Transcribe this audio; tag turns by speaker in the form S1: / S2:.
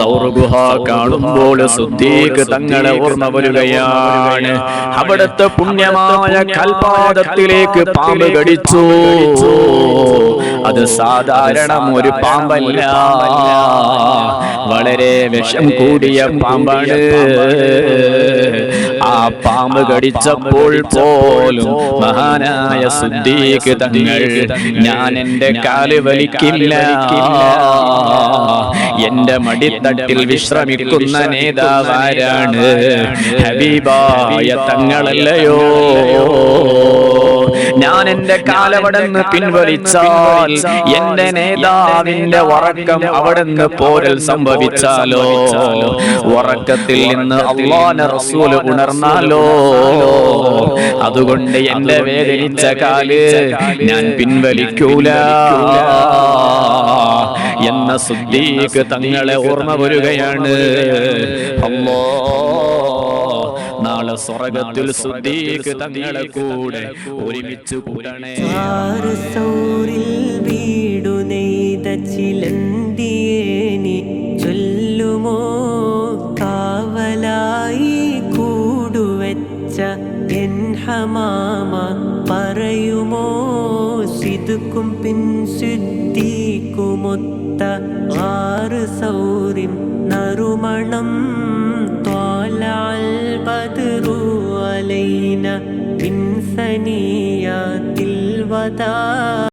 S1: സൗർ ഗുഹ കാണുമ്പോൾ സിദ്ദീഖ് തങ്ങളെ ഓർമ്മ വരികയാണ്. അവിടുത്തെ പുണ്യമായ കൽപാദത്തിലേക്ക് പാമ്പ് കടിച്ചു. അത് സാധാരണ ഒരു പാമ്പല്ല, വളരെ വിഷം കൂടിയ പാമ്പാണ്. ആ പാമ്പ് കടിച്ചപ്പോൾ പോലും മഹാനായ സിദ്ദീഖ് തങ്ങൾ ഞാൻ എന്റെ കാല് വലിക്കില്ല, എന്റെ മടിത്തട്ടിൽ വിശ്രമിക്കുന്ന നേതാവാരാണ്? ഹബീബായ തങ്ങളല്ലയോ? ഞാൻ എന്റെ കാലവടന്ന് പിൻവലിച്ചാൽ എന്റെ നേതാവിന്റെ ഉറക്കം അവിടുന്ന് പോരൽ സംഭവിച്ചാലോ, ഉറക്കത്തിൽ നിന്ന് അല്ലാഹുവിന്റെ റസൂൽ ഉണർന്നാലോ, അതുകൊണ്ട് എന്റെ വേദനിച്ച കാല് ഞാൻ പിൻവലിക്കൂല എന്ന സിദ്ദീഖ് തങ്ങളെ ഓർമ്മ വരികയാണ്. നാളെ സ്വർഗ്ഗത്തിൽ സിദ്ദീഖ് തങ്ങളെ കൂടെ ഒരുമിച്ച് കൂടണേ.
S2: വീടു നെയ്ത ചിലന്തിയേനി ചൊല്ലുമോ, കാവലായി കൂടുവെച്ച എൻ ഹമാമ പറയുമോ, സിദ്ക്കും പിൻ സിദ്ദീഖുമൊത്ത 6 സൗറിൻ നറുമണം. طالع البدر علينا من ثنيات الوداع.